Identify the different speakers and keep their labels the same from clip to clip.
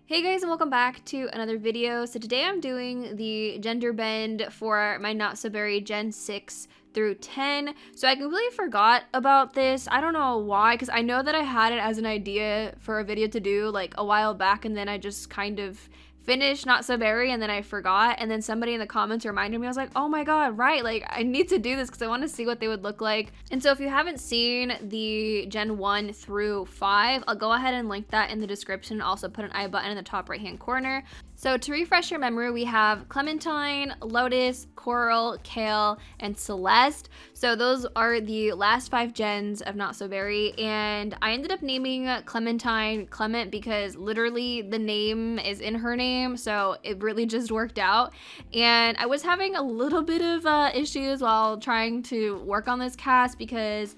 Speaker 1: Hey guys, and welcome back to another video. So today I'm doing the gender bend for my Not So Berry Gen 6 through 10. So I completely forgot about this. I don't know why, because I know that I had it as an idea for a video to do like a while back, and then I just kind of finished Not So Berry and then I forgot, and then somebody in the comments reminded me. I was like, oh my god, right, like I need to do this because I want to see what they would look like. And so if you haven't seen the Gen 1 through 5, I'll go ahead and link that in the description. Also put an I button in the top right hand corner. So to refresh your memory, we have Clementine, Lotus, Karl, Kalel, and Celeste. So those are the last 5 gens of Not So Berry, and I ended up naming Clementine Clement because literally the name is in her name, so it really just worked out. And I was having a little bit of issues while trying to work on this cast because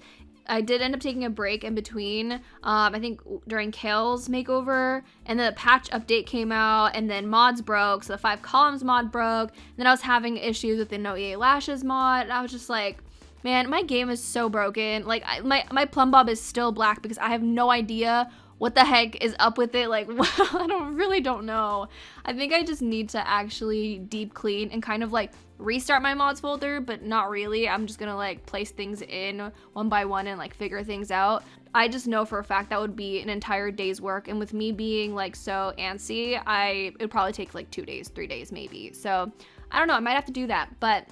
Speaker 1: I did end up taking a break in between, I think during Kalel's makeover, and the patch update came out, and then mods broke, so the 5 columns mod broke, and then I was having issues with the No EA Lashes mod, and I was just like, man, my game is so broken. Like, my plumb bob is still black because I have no idea what the heck is up with it. Like, I really don't know. I think I just need to actually deep clean and kind of like restart my mods folder, but not really. I'm just gonna like place things in one by one and like figure things out. I just know for a fact that would be an entire day's work, and with me being like so antsy, it would probably take like 2 days, 3 days maybe. So I don't know, I might have to do that, but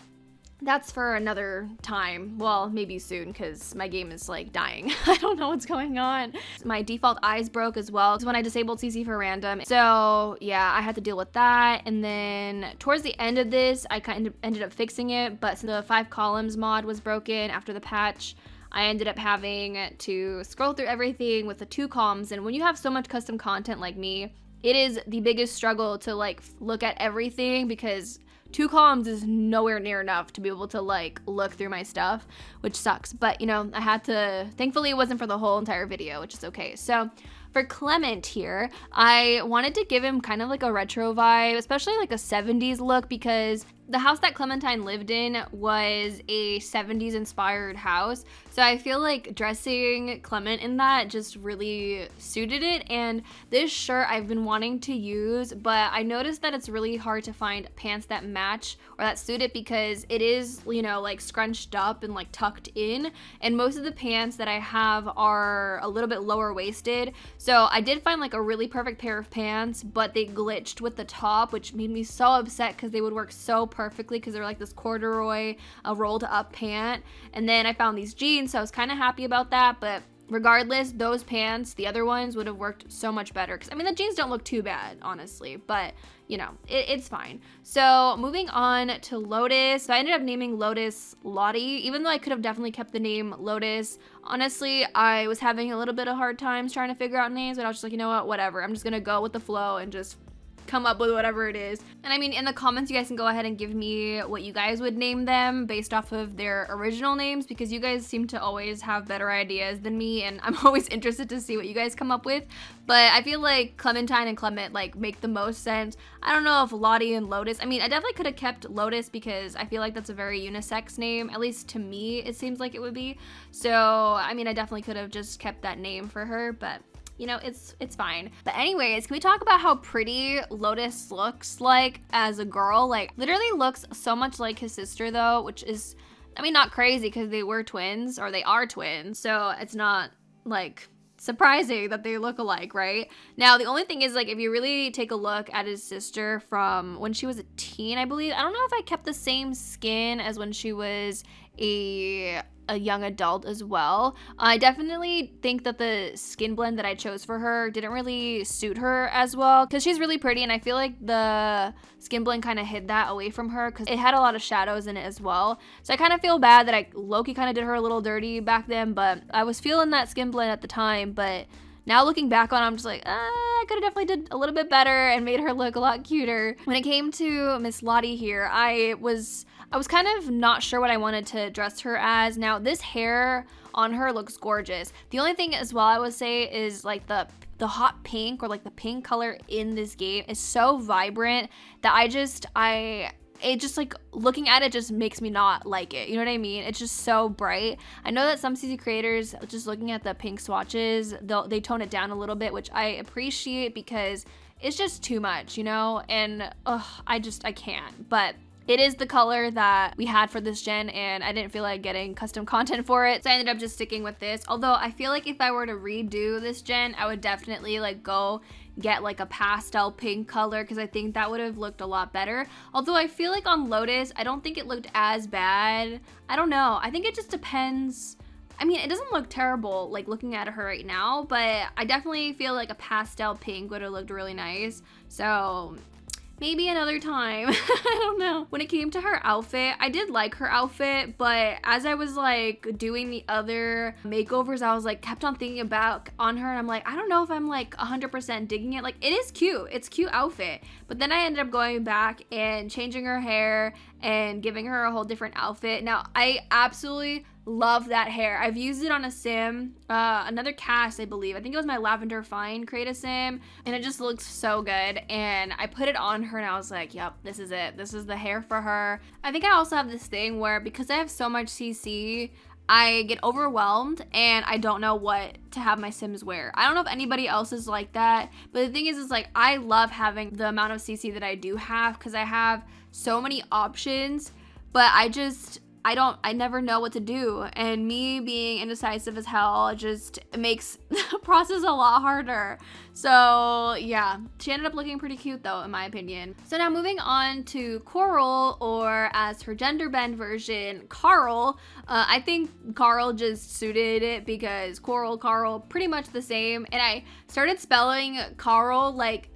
Speaker 1: that's for another time. Well, maybe soon, because my game is like dying. I don't know what's going on. My default eyes broke as well when I disabled CC for random. So yeah, I had to deal with that. And then towards the end of this, I kind of ended up fixing it, but since the 5 columns mod was broken after the patch, I ended up having to scroll through everything with the 2 columns. And when you have so much custom content like me, it is the biggest struggle to like look at everything, because 2 columns is nowhere near enough to be able to like look through my stuff, which sucks. But you know, I had to, thankfully it wasn't for the whole entire video, which is okay. So for Clement here, I wanted to give him kind of like a retro vibe, especially like a 70s look, because the house that Clementine lived in was a 70s inspired house. So I feel like dressing Clement in that just really suited it. And this shirt I've been wanting to use, but I noticed that it's really hard to find pants that match or that suit it, because it is, you know, like scrunched up and like tucked in. And most of the pants that I have are a little bit lower waisted. So I did find like a really perfect pair of pants, but they glitched with the top, which made me so upset because they would work so perfectly because they're like this corduroy rolled up pant. And then I found these jeans, so I was kind of happy about that. But regardless, those pants, the other ones, would have worked so much better, because I mean the jeans don't look too bad honestly, but you know, it's fine. So moving on to Lotus. So I ended up naming Lotus Lottie, even though I could have definitely kept the name Lotus. Honestly, I was having a little bit of hard times trying to figure out names, but I was just like, you know what, whatever, I'm just gonna go with the flow and just come up with whatever it is. And I mean, in the comments, you guys can go ahead and give me what you guys would name them based off of their original names, because you guys seem to always have better ideas than me, and I'm always interested to see what you guys come up with. But I feel like Clementine and Clement like make the most sense. I don't know if Lottie and Lotus, I mean, I definitely could have kept Lotus because I feel like that's a very unisex name, at least to me it seems like it would be. So I mean, I definitely could have just kept that name for her, but you know, it's fine. But anyways, can we talk about how pretty Lotus looks like as a girl? Like, literally looks so much like his sister though, which is, I mean, not crazy because they were twins, or they are twins, so it's not like surprising that they look alike, right? Now, the only thing is, like, if you really take a look at his sister from when she was a teen, I believe, I don't know if I kept the same skin as when she was a young adult as well. I definitely think that the skin blend that I chose for her didn't really suit her as well, because she's really pretty, and I feel like the skin blend kind of hid that away from her because it had a lot of shadows in it as well. So I kind of feel bad that I low-key kind of did her a little dirty back then, but I was feeling that skin blend at the time. But now looking back on it, I'm just like, I could have definitely did a little bit better and made her look a lot cuter. When it came to Miss Lottie here, I was kind of not sure what I wanted to dress her as. Now, this hair on her looks gorgeous. The only thing as well I would say is like the hot pink, or like the pink color in this game is so vibrant that it just like looking at it just makes me not like it. You know what I mean? It's just so bright. I know that some CC creators, just looking at the pink swatches, they tone it down a little bit, which I appreciate because it's just too much, you know? And I can't. But it is the color that we had for this gen, and I didn't feel like getting custom content for it, so I ended up just sticking with this. Although I feel like if I were to redo this gen, I would definitely like go get like a pastel pink color, because I think that would have looked a lot better. Although I feel like on Lotus, I don't think it looked as bad. I don't know. I think it just depends. I mean, it doesn't look terrible like looking at her right now, but I definitely feel like a pastel pink would have looked really nice. So maybe another time. I don't know. When it came to her outfit, I did like her outfit, but as I was like doing the other makeovers, I was like kept on thinking about on her, and I'm like, I don't know if I'm like 100% digging it. Like, it is cute. It's a cute outfit. But then I ended up going back and changing her hair and giving her a whole different outfit. Now, I absolutely love that hair. I've used it on a sim, another CAS, I believe. I think it was my Lavender Fine create a sim, and it just looks so good. And I put it on her and I was like, yep, this is it. This is the hair for her. I think I also have this thing where because I have so much CC, I get overwhelmed and I don't know what to have my sims wear. I don't know if anybody else is like that, but the thing is like I love having the amount of CC that I do have because I have so many options, but I never know what to do, and me being indecisive as hell just makes the process a lot harder. So yeah, she ended up looking pretty cute though, in my opinion. So now moving on to Coral, or as her gender bend version, Karl. I think Karl just suited it because Karl, pretty much the same. And I started spelling Karl like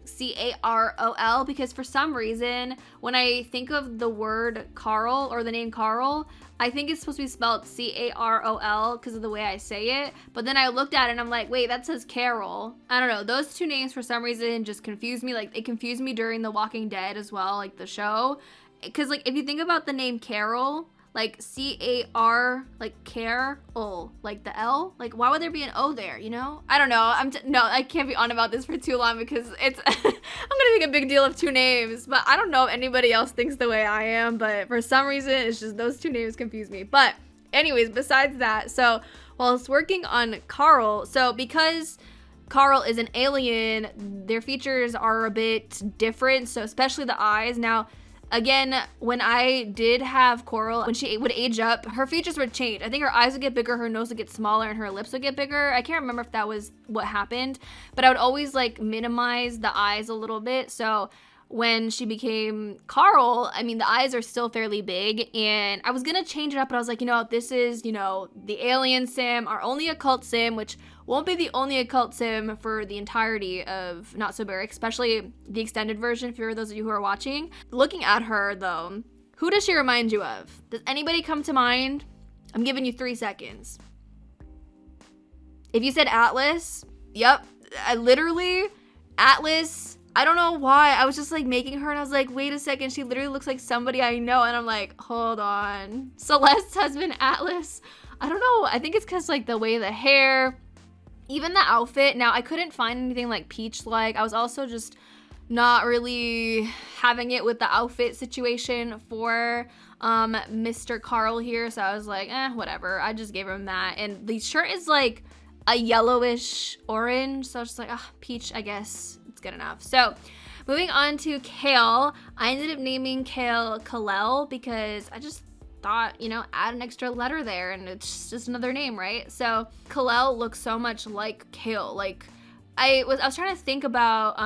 Speaker 1: Carol, because for some reason, when I think of the word Karl or the name Karl, I think it's supposed to be spelled Carol because of the way I say it. But then I looked at it and I'm like, wait, that says Carol. I don't know. Those two names for some reason just confused me. Like, it confused me during The Walking Dead as well, like the show. Because like if you think about the name Carol, like C-A-R, like Carol, like the L, like why would there be an O there, you know? I don't know. No, I can't be on about this for too long because it's I'm gonna make a big deal of two names, but I don't know if anybody else thinks the way I am, but for some reason it's just those two names confuse me. But anyways, besides that, so while it's working on Karl, so because Karl is an alien, their features are a bit different, so especially the eyes. Now, again, when I did have Coral, when she would age up, her features would change. I think her eyes would get bigger, her nose would get smaller, and her lips would get bigger. I can't remember if that was what happened, but I would always like minimize the eyes a little bit. So when she became Karl, I mean, the eyes are still fairly big, and I was gonna change it up, but I was like, you know, this is, you know, the alien sim, our only occult sim, which won't be the only occult sim for the entirety of Not So Berry, especially the extended version for those of you who are watching. Looking at her though, who does she remind you of? Does anybody come to mind? I'm giving you 3 seconds. If you said Atlas, yep, Atlas. I don't know why. I was just like making her and I was like, wait a second, she literally looks like somebody I know. And I'm like, hold on. Celeste's husband, Atlas. I don't know. I think it's because like the way the hair, even the outfit. Now, I couldn't find anything like peach-like. I was also just not really having it with the outfit situation for Mr. Karl here. So I was like, whatever. I just gave him that. And the shirt is like a yellowish orange. So I was just like, peach, I guess. Good enough. So moving on to Kalel, I ended up naming Kalel because I just thought, you know, add an extra letter there and it's just another name, right? So Kalel looks so much like Kale. Like I was trying to think about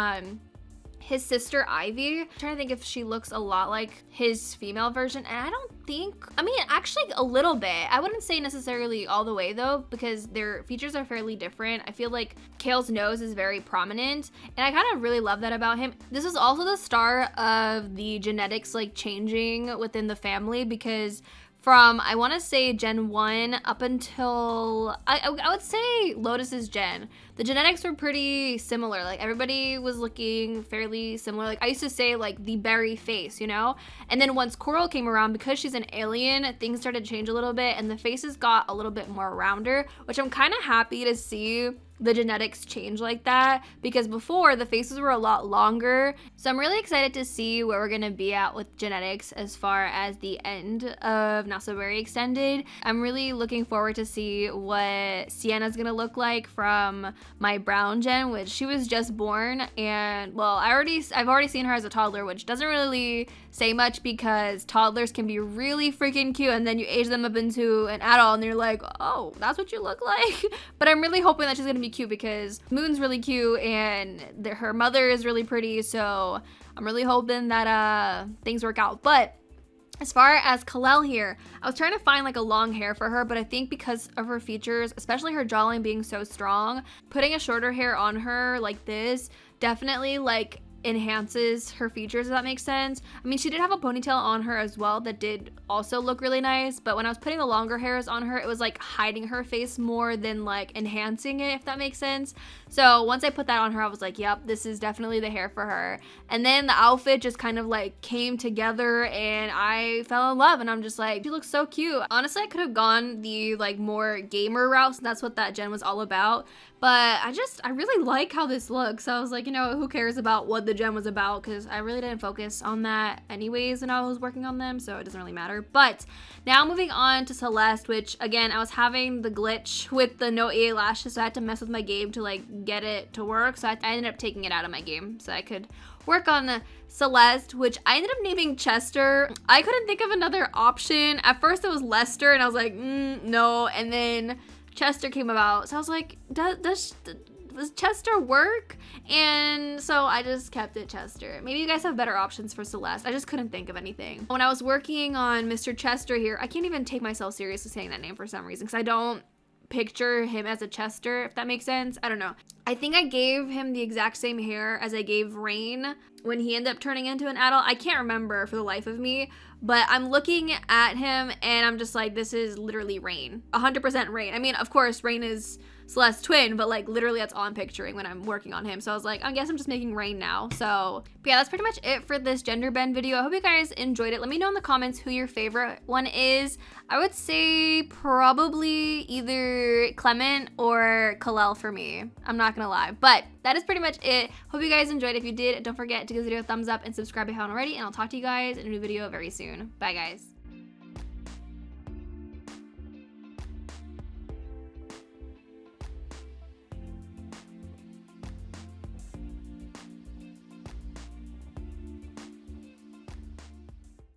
Speaker 1: his sister Ivy. I'm trying to think if she looks a lot like his female version, and I don't think, I mean, actually a little bit. I wouldn't say necessarily all the way though, because their features are fairly different. I feel like Kale's nose is very prominent, and I kind of really love that about him. This is also the start of the genetics like changing within the family, because from, I want to say Gen 1 up until, I would say Lotus's gen, the genetics were pretty similar. Like everybody was looking fairly similar. Like I used to say like the berry face, you know? And then once Coral came around, because she's an alien, things started to change a little bit and the faces got a little bit more rounder, which I'm kind of happy to see the genetics change like that, because before the faces were a lot longer. So I'm really excited to see where we're gonna be at with genetics as far as the end of Not So Very Extended. I'm really looking forward to see what Sienna's gonna look like from my brown gen, which she was just born, and well, I've already seen her as a toddler, which doesn't really say much because toddlers can be really freaking cute, and then you age them up into an adult and you're like, oh, that's what you look like. But I'm really hoping that she's gonna be cute because Moon's really cute and her mother is really pretty, so I'm really hoping that things work out. But as far as Kalel here, I was trying to find like a long hair for her, but I think because of her features, especially her jawline being so strong, putting a shorter hair on her like this definitely like enhances her features, if that makes sense. I mean, she did have a ponytail on her as well that did also look really nice, but when I was putting the longer hairs on her, it was like hiding her face more than like enhancing it, if that makes sense. So once I put that on her, I was like, yep, this is definitely the hair for her. And then the outfit just kind of like came together and I fell in love, and I'm just like, she looks so cute. Honestly, I could have gone the like more gamer route, so that's what that gen was all about. But I really like how this looks. So I was like, you know, who cares about what the gen was about, because I really didn't focus on that anyways when I was working on them, so it doesn't really matter. But now moving on to Celeste, which again, I was having the glitch with the no EA lashes, so I had to mess with my game to like get it to work. So I ended up taking it out of my game so I could work on the Celeste, which I ended up naming Chester. I couldn't think of another option. At first it was Lester, and I was like, no, and then Chester came about, so I was like, does Chester work? And so I just kept it Chester. Maybe you guys have better options for Celeste. I just couldn't think of anything. When I was working on Mr. Chester here, I can't even take myself seriously saying that name for some reason, because I don't picture him as a Chester, if that makes sense. I don't know. I think I gave him the exact same hair as I gave Rain when he ended up turning into an adult. I can't remember for the life of me, but I'm looking at him and I'm just like, this is literally Rain. 100% Rain. I mean, of course, Rain is Celeste's twin, but like literally that's all I'm picturing when I'm working on him. So I was like, I guess I'm just making Rain now. So but yeah, that's pretty much it for this gender bend video. I hope you guys enjoyed it. Let me know in the comments who your favorite one is. I would say probably either Clement or Kalel for me. I'm not gonna lie, but that is pretty much it. Hope you guys enjoyed. If you did, don't forget to give the video a thumbs up and subscribe if you haven't already, and I'll talk to you guys in a new video very soon. Bye guys.